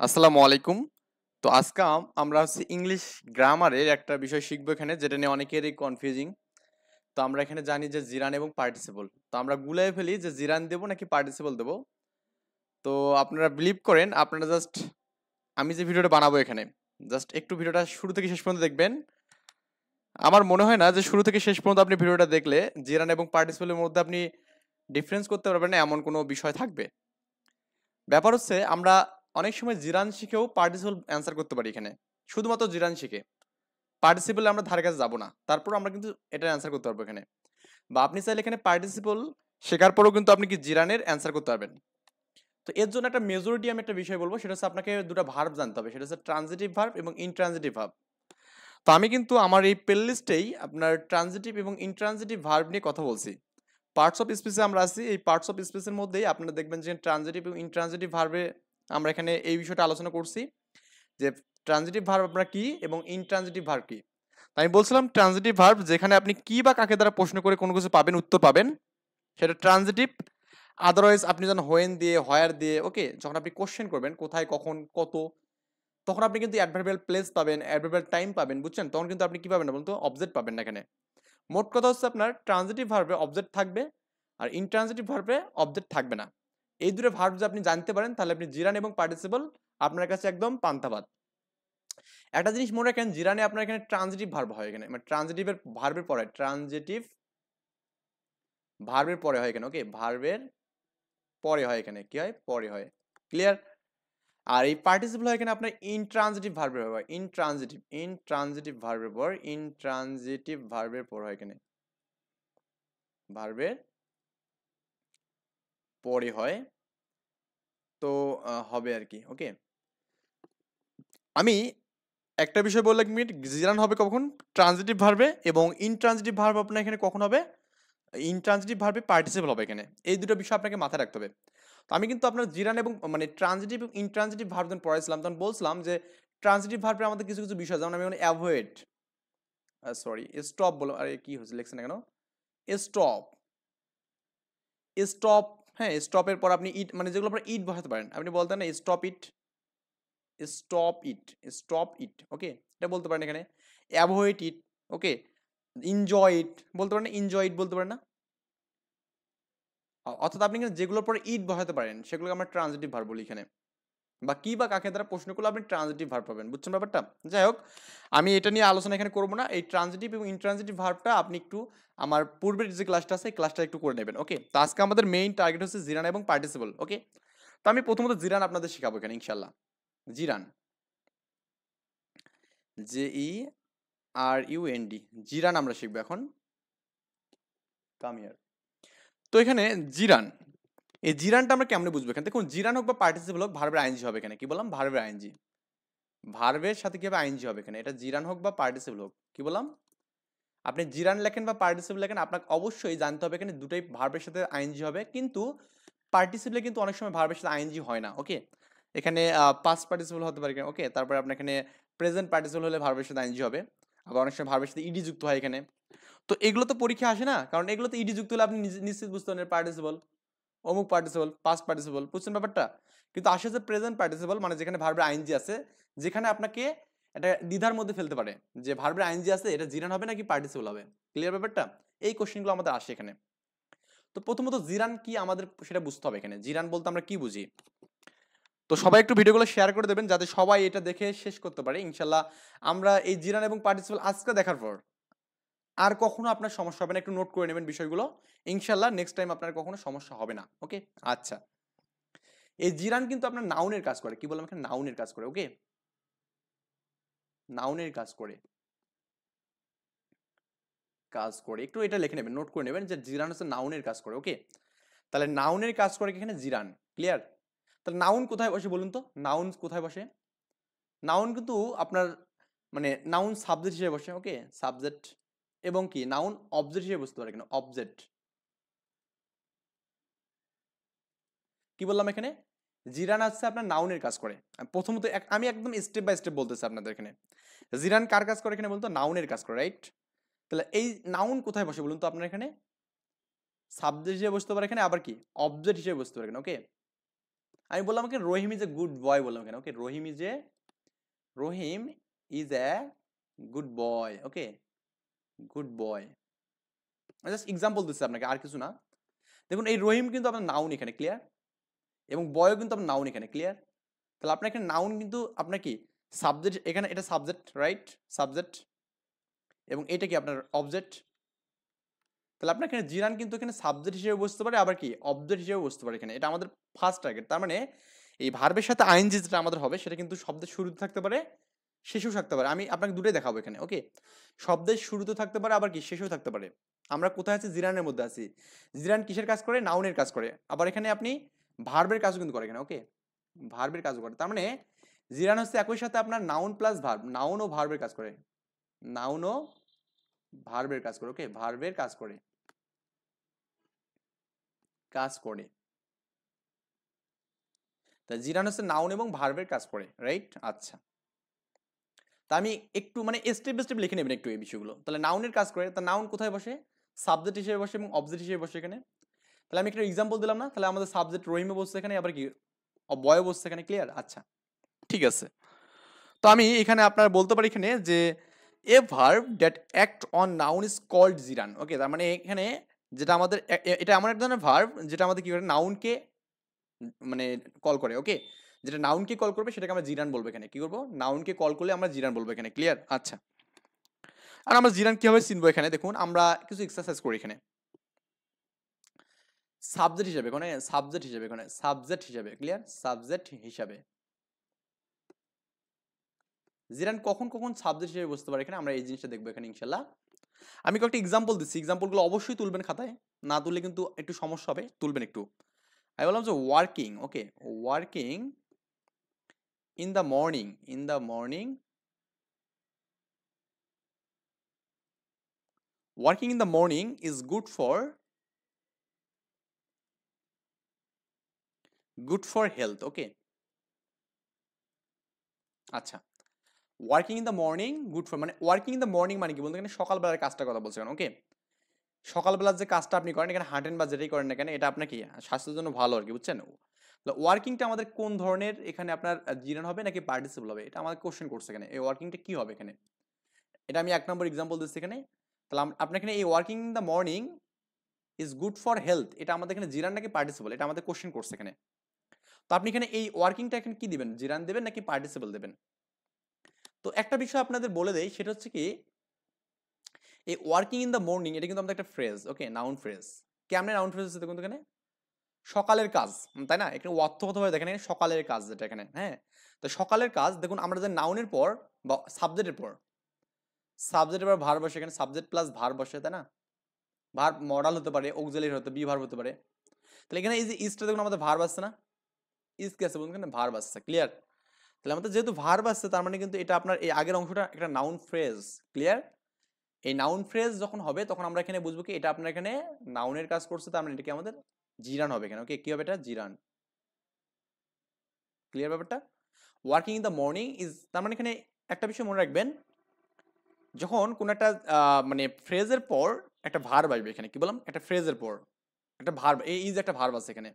আসসালামু আলাইকুম। তো আজকে আমরা হচ্ছে ইংলিশ গ্রামারের একটা বিষয় শিখবো এখানে, যেটা নিয়ে অনেকেরই কনফিউজিং। তো আমরা এখানে জানি যে জিরান এবং পার্টিসিপল, তো আমরা গুলাই ফেলি যে জিরান দেবো নাকি পার্টিসিপল দেবো। তো আপনারা বিলিভ করেন, আপনারা জাস্ট আমি যে ভিডিওটা বানাবো এখানে, জাস্ট একটু ভিডিওটা শুরু থেকে শেষ পর্যন্ত দেখবেন। আমার মনে হয় না যে শুরু থেকে শেষ পর্যন্ত আপনি ভিডিওটা দেখলে জিরান এবং পার্টিসিপলের মধ্যে আপনি ডিফারেন্স করতে পারবেন না এমন কোনো বিষয় থাকবে। ব্যাপার হচ্ছে আমরা অনেক সময় জিরান শিখেও পার্টিসিপল অ্যান্সার করতে পারি এখানে, শুধুমাত্র জিরান শিখে। পার্টিসিপল আমরা ধারে কাছে যাবো না, তারপর আমরা কিন্তু এটা অ্যান্সার করতে পারবো এখানে। বা আপনি চাইলে এখানে পার্টিসিপল শেখার পরেও কিন্তু আপনি কি জিরানের অ্যান্সার করতে পারবেন। তো এর জন্য একটা মেজরিটি আমি একটা বিষয় বলবো, সেটা হচ্ছে আপনাকে দুটো ভার্ব জানতে হবে, সেটা হচ্ছে ট্রানজিটিভ ভার্ব এবং ইনট্রানজিটিভ ভার্ব। তো আমি কিন্তু আমার এই প্লেলিস্টেই আপনার ট্রানজিটিভ এবং ইনট্রানজিটিভ ভার্ব নিয়ে কথা বলছি। পার্টস অফ স্পিচে আমরা আছি, এই পার্টস অফ স্পিচের মধ্যেই আপনারা দেখবেন যে ট্রানজিটিভ এবং ইনট্রানজিটিভ ভার্বে আমরা এখানে এই বিষয়টা আলোচনা করছি, যে ট্রানজিটিভ ভার্ব আপনার কি এবং ইনট্রানজিটিভ ভার্ব কি। আমি বলছিলাম ট্রানজিটিভ ভার্ব যেখানে আপনি কি বা কাকে দ্বারা প্রশ্ন করে কোনো কিছু পাবেন, উত্তর পাবেন, সেটা ট্রানজিটিভ। আদারওয়াইজ আপনি যখন হোয়েন দিয়ে, হয়ার দিয়ে, ওকে, যখন আপনি কোশ্চেন করবেন কোথায়, কখন, কত, তখন আপনি কিন্তু অ্যাডভার্বিয়াল প্লেস পাবেন, অ্যাডভার্বিয়াল টাইম পাবেন, বুঝছেন? তখন কিন্তু আপনি কি পাবেন না বলতো, অবজেক্ট পাবেন না এখানে। মোট কথা হচ্ছে আপনার ট্রানজিটিভ ভার্বে অবজেক্ট থাকবে, আর ইনট্রানজিটিভ ভার্বে অবজেক্ট থাকবে না। এই দুটো ভার্ব যদি আপনি জানতে পারেন, তাহলে আপনি জিরান এবং পার্টিসিপল আপনার কাছে একদম পান্তাভাত। একটা জিনিস মনে রাখেন, জিরানে আপনার এখানে ট্রানজিটিভ ভার্ব হয়, এখানে মানে ট্রানজিটিভের ভার্বের পরে, ট্রানজিটিভ ভার্বের পরে হয় এখানে, ওকে, ভার্বের পরে হয় এখানে, কি হয়, পরে হয়। ক্লিয়ার? আর এই পার্টিসিপল হয় এখানে আপনার ইনট্রানজিটিভ ভার্বের হয়, ইনট্রানজিটিভ ভার্বের পর, ইনট্রানজিটিভ ভার্বের পর হয় এখানে, ভার্বের পরে হয়। তো হবে আর কি, ওকে। আমি একটা বিষয় বললাম, মিনিট জিরান হবে কখন, ট্রানজিটিভ ভার্বে, এবং ইনট্রানজিটিভ ভার্ব আপনার এখানে কখন হবে, ইনট্রানজিটিভ ভার্বে পার্টিসিপল হবে এখানে। এই দুটো বিষয় আপনাকে মাথায় রাখতে হবে। তো আমি কিন্তু আপনার জিরান এবং মানে ট্রানজিটিভ এবং ইনট্রানজিটিভ ভার্ব যখন পড়াইছিলাম, তখন বলছিলাম যে ট্রানজিটিভ ভার্বের আমাদের কিছু কিছু বিষয়, যেমন আমি অ্যাভয়েড, সরি স্টপ বলো, আরে কি হচ্ছে লেখছে না কেন, স্টপ, স্টপ, হ্যাঁ স্টপের পর আপনি ইট, মানে যেগুলো আপনার ইট বসাতে পারেন, আপনি বলতেন না stop it, stop it, stop it, okay, এটা বলতে পারেন এখানে। Avoid it, okay. Enjoy it বলতে পারেন না, এনজয় ইট বলতে পারেন না। অর্থাৎ আপনি কিন্তু যেগুলোর পরে ইট বসাতে পারেন সেগুলোকে আমরা ট্রানজিটিভ ভার্ব বলি এখানে। বা কি বা কাকে দ্বারা প্রশ্ন করলে আপনি ট্রানজিটিভ ভার্ব পাবেন, বুঝছেন ব্যাপারটা? যাই হোক, আমি এটা নিয়ে আলোচনা এখানে করবো না। এই ট্রানজিটিভ এবং ইনট্রানজিটিভ ভার্বটা আপনি একটু আমার পূর্বের যে ক্লাসটা আছে, এই ক্লাসটা একটু করে নেবেন, ওকে। তো আজকে আমাদের মেইন টার্গেট হচ্ছে জিরান এবং পার্টিসিপল, ওকে। তো আমি প্রথমত জিরান আপনাদের শেখাবো এখানে ইনশাল্লাহ। জিরান, JERUND, জিরান আমরা শিখবো এখন। Come here. তো এখানে জিরান, এই জিরানটা আমরা কেমনে বুঝবো? এখানে দেখুন, জিরান হোক বা পার্টিসিপল হোক, ভার্বের আইএনজি হবে এখানে। কি বললাম? ভার্বের আইএনজি। ভার্বের সাথে কি হবে? আইএনজি হবে এখানে। এটা জিরান হোক বা পার্টিসিপল হোক, কি বললাম? আপনি জিরান লেখেন বা পার্টিসিপল লেখেন, আপনাকে অবশ্যই জানতে হবে এখানে দুটোই ভার্বের সাথে আইএনজি হবে। কিন্তু পার্টিসিপলে কিন্তু অনেক সময় ভার্বের সাথে আইএনজি হয় না, ওকে। এখানে পাস্ট পার্টিসিপল হতে পারে, ওকে। তারপরে আপনার এখানে প্রেজেন্ট পার্টিসিপল হলে ভার্বের সাথে আইএনজি হবে। আবার অনেক সময় ভার্বের সাথে ইডি যুক্ত হয় এখানে। তো এগুলো তো পরীক্ষা আসে না, কারণ এগুলোতে ইডি যুক্ত হলে আপনি নিশ্চিত বুঝতে পারেন পার্টিসিপল, অমুক পার্টিসিপল, পাস্ট পার্টিসিপল, বুঝছেন ব্যাপারটা? কিন্তু আসে যে প্রেজেন্ট পার্টিসিপল, মানে যেখানে ভার্বের আইএনজি আছে, যেখানে আপনাকে এটা দ্বিধার মধ্যে ফেলতে পারে যে ভার্বের আইএনজি আছে, এটা জিরান হবে নাকি পার্টিসিপল হবে। ক্লিয়ার ব্যাপারটা? এই কোশ্চেনগুলো আমাদের আসে এখানে। তো প্রথমত জিরান কি আমাদের সেটা বুঝতে হবে এখানে। জিরান বলতে আমরা কি বুঝি? তো সবাই একটু ভিডিওগুলো শেয়ার করে দেবেন যাতে সবাই এটা দেখে শেষ করতে পারে ইনশাল্লাহ। আমরা এই জিরান এবং পার্টিসিপল আজকে দেখার পর আর কখনো আপনার সমস্যা হবে না, একটু নোট করে নেবেন বিষয়গুলো। ইনশাল্লাহ নেক্সট টাইম আপনার কখনো সমস্যা হবে না, ওকে। আচ্ছা, এই জিরান কিন্তু আপনার নাউনের কাজ করে, কি বললাম এখানে, নাউনের কাজ করে, ওকে। নাউনের কাজ করে, একটু এটা লিখে নেবেন, নোট করে নেবেন যে জিরান হচ্ছে নাউনের কাজ করে, ওকে। তাহলে নাউনের কাজ করে এখানে জিরান, ক্লিয়ার? তাহলে নাউন কোথায় বসে বলুন তো, নাউন কোথায় বসে? নাউন কিন্তু আপনার মানে নাউন সাবজেক্ট হিসেবে বসে, ওকে, সাবজেক্ট। এবং কি নাউন অবজেক্ট হিসেবে বুঝতে পারে, কেন অবজেক্ট। কি বললাম এখানে? জিরান আছে আপনার নাউনের কাজ করে। প্রথমত আমি একদম স্টেপ বাই স্টেপ বলতেছি আপনাদের এখানে। জিরান কার কাজ করে এখানে বলতো? নাউনের কাজ করে, রাইট? তাহলে এই নাউন কোথায় বসে বলুন তো আপনার এখানে? সাবজেক্ট হিসেবে বসতে পারে এখানে, আবার কি অবজেক্ট হিসেবে বসতে পারে এখানে, ওকে। আমি বললাম ওকে Rahim is a good boy বললাম এখানে, okay Rahim is a good boy, okay good boy. Just example দিচ্ছি আপনাকে, আর কিছু না। দেখুন এই রহিম কিন্তু আপনার নাউন এখানে, ক্লিয়ার, এবং বয়ও কিন্তু আপনার নাউন এখানে, ক্লিয়ার। তাহলে আপনার এখানে নাউন কিন্তু আপনার কি সাবজেক্ট, এখানে এটা সাবজেক্ট, রাইট, সাবজেক্ট, এবং এটা কি আপনার অবজেক্ট। তাহলে আপনার এখানে জিরান কিন্তু এখানে সাবজেক্ট হিসেবে বসতে পারে, আবার কি অবজেক্ট হিসেবে বসতে পারে এখানে। এটা আমাদের ফার্স্ট টার্গেট। তার মানে এই ভার্বের সাথে আইএনজি যেটা আমাদের হবে সেটা কিন্তু শব্দের শুরুতে থাকতে পারে, শেষেও থাকতে পারে। আমি আপনাকে দুটোই দেখাবো এখানে, ওকে। শব্দের শুরুতে থাকতে পারে, আবার কি শেষেও থাকতে পারে। আমরা কোথায় আছি? জিরানের মধ্যে আছি। জিরান কিসের কাজ করে? নাউনের কাজ করে। আবার এখানে আপনি ভার্বের কাজও কিন্তু করে এখানে, ওকে, ভার্বের কাজও করে। তার মানে জিরান হচ্ছে একই সাথে আপনার নাউন প্লাস ভার্ব, নাউন ও ভার্বের কাজ করে, নাউন ও ভার্বের কাজ করে, ওকে, ভার্বের কাজ করে, কাজ করে। তা জিরান হচ্ছে নাউন এবং ভার্বের কাজ করে, রাইট। আচ্ছা, তা আমি একটু মানে স্টেপ বাই স্টেপ লিখে নেবেন একটু এই বিষয়গুলো। তাহলে নাউনের কাজ করে, তা নাউন কোথায় বসে? সাবজেক্ট হিসেবে বসে এবং অবজেক্ট হিসেবে বসে এখানে। তাহলে আমি একটা এক্সাম্পল দিলাম না, তাহলে আমাদের সাবজেক্ট রহিমে বসছে এখানে, আবার কি বয়ে বসছে এখানে, ক্লিয়ার। আচ্ছা, ঠিক আছে। তো আমি এখানে আপনার বলতে পারি এখানে যে a verb that act on noun is called gerund, okay. তার মানে এখানে যেটা আমাদের এটা এমন এক ধরনের ভার্ব যেটা আমাদের কি করে নাউনকে মানে কল করে, ওকে। যেটা নাউনকে কল করবে সেটাকে আমরা জিরান বলবো এখানে। কি করবো? নাউনকে কল করলে আমরা জিরান বলবো এখানে, ক্লিয়ার। আচ্ছা, আর আমরা জিরান কিভাবে চিনবো এখানে দেখুন, আমরা কিছু এক্সারসাইজ করি এখানে। সাবজেক্ট হিসেবে এখানে, সাবজেক্ট হিসেবে এখানে, সাবজেক্ট হিসেবে, ক্লিয়ার, সাবজেক্ট হিসাবে জিরান কখন কখন সাবজেক্ট হিসেবে বুঝতে পারে এখানে, আমরা এই জিনিসটা দেখবো এখানে ইনশাল্লাহ। আমি কয়েকটা এক্সাম্পল দিচ্ছি, এক্সাম্পলগুলো অবশ্যই তুলবেন খাতায়, না তুললে কিন্তু একটু সমস্যা হবে, তুলবেন একটু। আমি বললাম যে working, okay, working in the morning, in the morning, working in the morning is good for health, okay. আচ্ছা, working in the morning good for, মানে ওয়ার্কিং ইন দ্য মর্নিং মানে কি বলতে এখানে সকালবেলার কাজটার কথা বলছেন, ওকে। সকালবেলার যে কাজটা আপনি করেন এখানে, হাঁটেন বা যেটাই করেন না কেন, এটা আপনার কি স্বাস্থ্যের জন্য ভালো আর কি, বুঝছেন। ওয়ার্কিংটা আমাদের কোন ধরনের এখানে আপনার জিরান হবে নাকি পার্টিসিপল হবে, এটা আমাদের কোশ্চেন করছে এখানে। এই ওয়ার্কিংটা কি হবে এখানে, এটা আমি 1 নম্বর এক্সাম্পল দিচ্ছি এখানে। তাহলে আপনার এখানে এই working in the morning is good for health, এটা আমাদের এখানে জিরান নাকি পার্টিসিপল, এটা আমাদের কোশ্চেন করছে এখানে। তো আপনি এখানে এই ওয়ার্কিংটা এখানে কি দিবেন, জিরান দেবেন নাকি পার্টিসিপল দেবেন? তো একটা বিষয় আপনাদের বলে দেই, সেটা হচ্ছে কি এই ওয়ার্কিং ইন দ্য মর্নিং এটা কিন্তু আমাদের একটা ফ্রেজ, ওকে, নাউন ফ্রেজ। কেমনে নাউন ফ্রেজ হচ্ছে দেখুন এখানে, সকালের কাজ, তাই না? এখানে অর্থগতভাবে দেখেন এখানে সকালের কাজ যেটা এখানে, হ্যাঁ। তো সকালের কাজ দেখুন, আমরা যে নাউনের পর বা সাবজেক্টের পর, সাবজেক্টের পর ভার্ব বসে, এখানে সাবজেক্ট প্লাস ভার্ব বসে, তাই না? ভার্ব মডাল হতে পারে, অক্সিলারি হতে, বি ভার্ব হতে পারে। তাহলে এখানে এই যে ইজটা দেখুন আমাদের ভার্ব আসছে না, ইজ কি আছে বলুন, এখানে ভার্ব আসছে, ক্লিয়ার। তাহলে আমাদের যেহেতু ভার্ব আসছে তার মানে কিন্তু এটা আপনার এই আগের অংশটা একটা নাউন ফ্রেজ, ক্লিয়ার। এই নাউন ফ্রেজ যখন হবে তখন আমরা এখানে বুঝবো কি এটা আপনার এখানে নাউনের কাজ করছে, তার মানে এটা কি আমাদের জিরান হবে এখানে, ওকে। কি হবে এটা? জিরান, ক্লিয়ার ব্যাপারটা। Working in the morning is, তার মানে এখানে একটা বিষয় মনে রাখবেন, যখন কোন একটা মানে ফ্রেজের পর একটা ভার্ব আসবে এখানে, কি বললাম, একটা ফ্রেজের পর একটা ভার্ব, এই ইজ একটা ভার্ব আছে এখানে।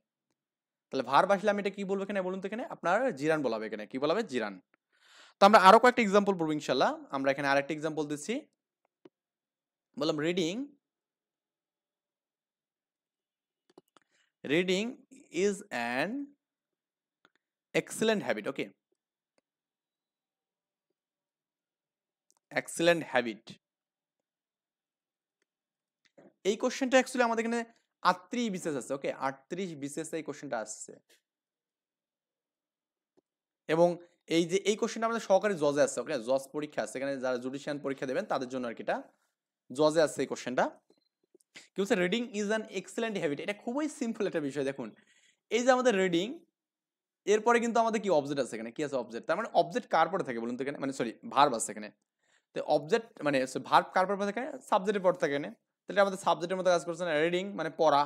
তাহলে ভার্ব আসলে আমি এটা কি বলবো এখানে বলুন তো, এখানে আপনার জিরান বলা হবে এখানে, কি বলা হবে? জিরান। তো আমরা আরো কয়েকটা এক্সাম্পল পড়বো ইনশাল্লাহ। আমরা এখানে আরেকটা এক্সাম্পল দিচ্ছি, বললাম reading, reading is an excellent habit, okay, excellent habit. এই কোশ্চেনটা অ্যাকচুয়ালি আমাদের এখানে 38 বিসিএস আছে, ওকে, 38 বিসিএস এই কোশ্চেনটা আসছে। এবং এই যে এই কোশ্চেনটা আমাদের সহকারী জজে আছে, ওকে, জজ পরীক্ষা আছে এখানে, যারা জুডিশিয়াল পরীক্ষা দেবেন তাদের জন্য আর কি, এটা জজে আছে এই কোশ্চেনটা। কি বলছে? Reading is an excellent habit. এটা খুবই সিম্পল একটা বিষয়। দেখুন এই যে আমাদের রিডিং, এরপরে কিন্তু আমাদের কি অবজেক্ট আছে এখানে, কি আছে? অবজেক্ট। তার মানে অবজেক্ট কার পরে থাকে বলুন তো এখানে, মানে সরি ভার্ব আছে এখানে। তো অবজেক্ট মানে ভার্ব কার পর থাকে? সাবজেক্টের পর থাকে এখানে। তাহলে আমাদের সাবজেক্টের মতো কাজ করছে না, রিডিং মানে পড়া,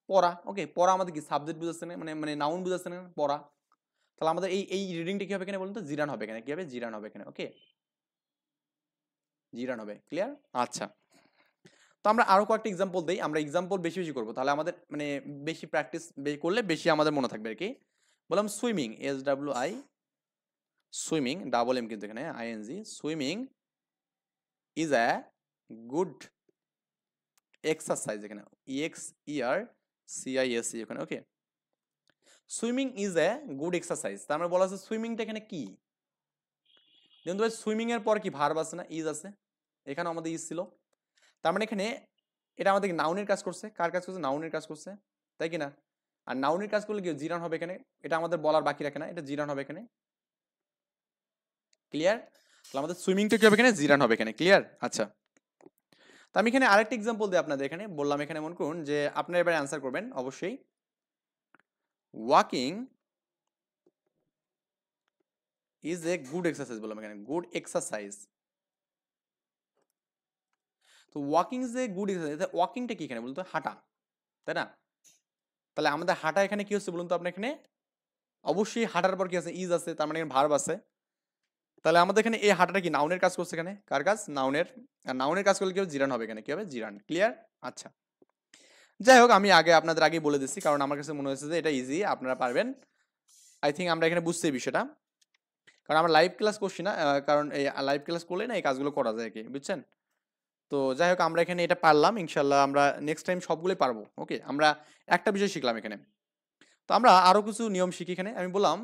পড়া, ওকে। পড়া আমাদের কি সাবজেক্ট বুঝাচ্ছে না, মানে মানে নাউন বুঝাচ্ছে না, পড়া। তাহলে আমাদের এই এই রিডিংটা কি হবে এখানে বলুন তো? জিরান হবে এখানে, কি হবে? জিরান হবে এখানে, ওকে, জিরান হবে, ক্লিয়ার। আচ্ছা, তো আমরা আরো কয়েকটা এক্সাম্পল দেই, আমরা এক্সাম্পল বেশি বেশি করবো, তাহলে আমাদের মানে বেশি প্র্যাকটিস করলে বেশি আমাদের মনে থাকবে আর কি। বললাম swimming, SWI, swimming, double M কিন্তু এখানে ING, swimming is a good exercise, এখানে EXERCISE এখানে, okay. Swimming is a good exercise, তার মানে বলা আছে সুইমিংটা এখানে কি। দেখুন তো ভাই, সুইমিং এর পর কি ভার্ব আছে না, ইজ আছে, এখানে আমাদের ইজ ছিল, তার মানে এখানে এটা আমাদের নাউনের কাজ করছে, কার কাজ করছে, নাউনের কাজ করছে, তাই কি না। আর নাউনের কাজ করলে কি জিরান হবে এখানে, এটা আমাদের বলার বাকি রাখে না, এটা জিরান হবে এখানে, ক্লিয়ার। তাহলে আমাদের সুইমিংটা কি হবে এখানে, জিরান হবে এখানে, ক্লিয়ার। আচ্ছা, তো আমি এখানে আরেকটা এক্সাম্পল দিই আপনাদের, এখানে বললাম, এখানে মনে করুন যে আপনারা এবার অ্যান্সার করবেন অবশ্যই। Walking is a good exercise বললাম এখানে, গুড এক্সারসাইজ। তো walking is a good exercise, ওয়াকিংটা কি এখানে বলতো, হাঁটা, তাই না। তাহলে আমাদের হাঁটা এখানে কি হচ্ছে বলুন তো আপনার, এখানে অবশ্যই হাঁটার পর কি আছে, ইজ আছে, তার মানে এখানে ভার্ব আছে। তাহলে আমাদের এখানে এই হাঁটাটা কি নাউনের কাজ করছে, এখানে কার কাজ, নাউনের। আর নাউনের কাজ করলে কি হবে, জিরান হবে এখানে, কি হবে, জিরান, ক্লিয়ার। আচ্ছা, যাই হোক, আমি আপনাদের আগেই বলে দিচ্ছি, কারণ আমার কাছে মনে হয়েছে যে এটা ইজি, আপনারা পারবেন। আই থিঙ্ক আমরা এখানে বুঝতে এই বিষয়টা, কারণ আমরা লাইভ ক্লাস করছি না, কারণ এই লাইভ ক্লাস করলে না এই কাজগুলো করা যায় কি, বুঝছেন। তো যাই হোক, আমরা এখানে এটা পারলাম, ইনশাল্লাহ আমরা নেক্সট টাইম সবগুলোই পারবো, ওকে। আমরা একটা বিষয় শিখলাম এখানে, তো আমরা আরো কিছু নিয়ম শিখি এখানে। আমি বললাম,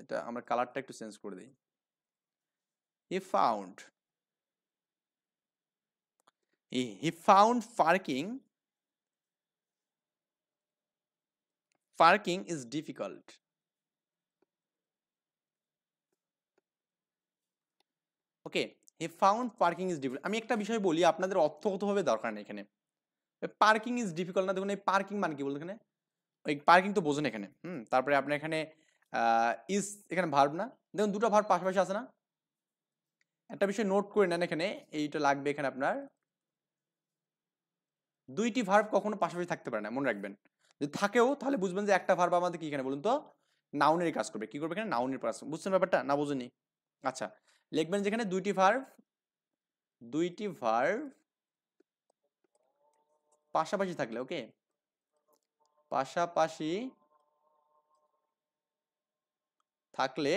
এটা আমরা কালারটা একটু চেঞ্জ করে দিই। He found, he found parking is difficult. Okay, he found parking is difficult. আমি একটা বিষয় বলি, আপনাদের অর্থগতভাবে দরকার নেই এখানে। পার্কিং ইজ ডিফিকাল্ট না, দেখুন এই পার্কিং মানে কি বলতো এখানে, ওই পার্কিং তো বোঝেন এখানে, তারপরে আপনার এখানে ইজ এখানে ভার্ব না, দেখুন দুটো ভার্ব পাশাপাশি আছে না। একটা বিষয় নোট করে নেন, এখানে এইটা লাগবে, এখানে আপনার দুইটি ভার্ব কখনো পাশাপাশি থাকতে পারে না, মনে রাখবেন। যদি থাকেও তাহলে বুঝবেন যে একটা ভার্ব আমাদের কি এখানে বলুন তো, নাউনের কাজ করবে। কি করবে এখানে, নাউনের কাজ। বুঝছেন ব্যাপারটা, না বুঝুনি? আচ্ছা, লিখবেন যেখানে দুইটি ভার্ব পাশাপাশি থাকলে, ওকে, পাশাপাশি থাকলে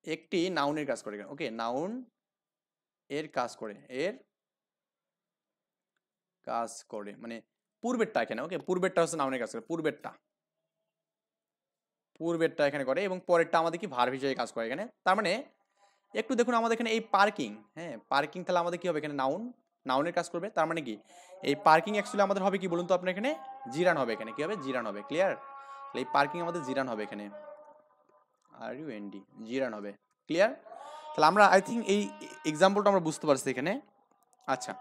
একটি নাউনের কাজ করে, ওকে, নাউন এর কাজ করে, মানে পূর্বেরটা এখানে, ওকে, পূর্বেরটা হচ্ছে নাউনের কাজ করে, পূর্বেরটা এখানে করে, এবং পরেরটা আমাদের কি ভার্ব হিসেবে কাজ করে এখানে। তার মানে একটু দেখুন আমাদের এখানে এই পার্কিং, হ্যাঁ পার্কিং, তাহলে আমাদের কি হবে এখানে, নাউনের কাজ করবে। তার মানে কি এই পার্কিং অ্যাকচুয়ালি আমাদের হবে কি বলুন তো আপনার, এখানে জিরান হবে, এখানে কি হবে, জিরান হবে, ক্লিয়ার। এই পার্কিং আমাদের জিরান হবে এখানে, RUND, জিরান হবে, ক্লিয়ার। তাহলে আমরা আই থিঙ্ক এই এক্সাম্পলটা আমরা বুঝতে পারছি এখানে। আচ্ছা,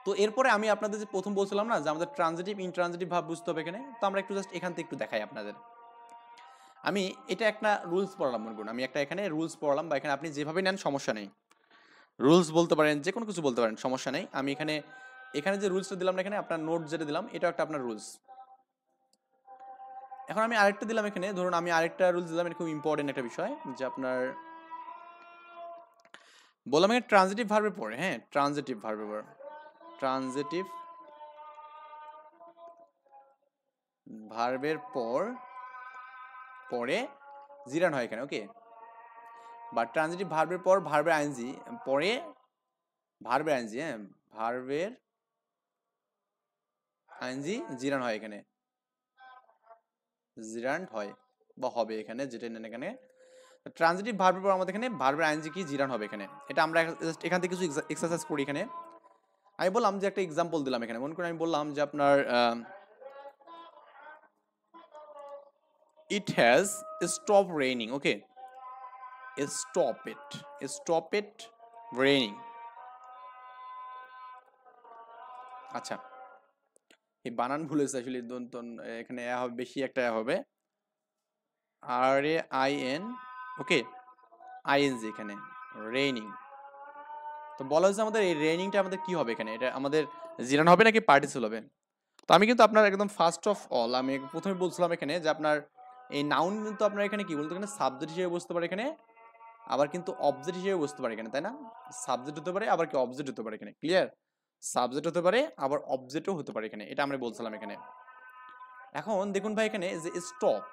তো এরপরে আমি আপনাদের যে প্রথম বলছিলাম না যে আমাদের ট্রানজিটিভ ইনট্রানজিটিভ ভাব বুঝতে হবে এখানে, তো আমরা একটু জাস্ট এখান থেকে একটু দেখাই আপনাদের। আমি এটা একটা রুলস পড়ালাম, মনে করুন আমি একটা এখানে রুলস পড়ালাম, বা এখানে আপনি যেভাবে নেন সমস্যা নেই, রুলস বলতে পারেন, যে কোনো কিছু বলতে পারেন, সমস্যা নেই। আমি এখানে যে রুলসটা দিলাম না, এখানে আপনার নোট যেটা দিলাম, এটা একটা আপনার রুলস। এখন আমি আরেকটা দিলাম এখানে, ধরুন আমি আরেকটা রুলস দিলাম, এটা খুব ইম্পর্টেন্ট একটা বিষয়, যে আপনার বললাম এখানে ট্রানজিটিভ ভার্বের পরে, হ্যাঁ ট্রানজিটিভ ভার্বের পর, ট্রানজিটিভ ভার্বের পরে জিরান হয় এখানে, ওকে, বা ট্রানজিটিভ ভার্বের পর ভার্বের আইএনজি পরে ভার্বের আইএনজি, হ্যাঁ ভার্বের আইএনজি জিরান হয় এখানে, জিরান হয় বা হবে এখানে, যেটা নেন এখানে ট্রানজিটিভ ভার্বের পর আমাদের এখানে ভার্বের আইএনজি কি জিরান হবে এখানে। এটা আমরা এখান থেকে কিছু এক্সারসাইজ করি এখানে। আমি বললাম যে একটা এক্সাম্পল দিলাম এখানে, মনে করেন আমি বললাম যে আপনার it has stopped raining, okay, stop it raining। আচ্ছা, এই বানান ভুলেছে আসলে, এখানে হবে বেশি একটা হবে, RAIN, ওকে, ING এখানে, রেইনিং। তো বলা হয়েছে আমাদের এই রেইনিংটা আমাদের কি হবে এখানে, এটা আমাদের জিরান হবে নাকি পার্টিসিপল হবে। তো আমি কিন্তু আপনার একদম ফার্স্ট অফ অল আমি প্রথমে বলছিলাম এখানে যে আপনার এই নাউন কিন্তু আপনার এখানে কি বলতো, এখানে সাবজেক্ট হিসেবে বুঝতে পারে এখানে, আবার কিন্তু অবজেক্ট হিসেবে বুঝতে পারে এখানে, তাই না। সাবজেক্ট হতে পারে, আবার কি অবজেক্ট হতে পারে এখানে, ক্লিয়ার। সাবজেক্ট হতে পারে, আবার অবজেক্টও হতে পারে এখানে, এটা আমরা বলছিলাম এখানে। এখন দেখুন ভাই এখানে যে স্টপ,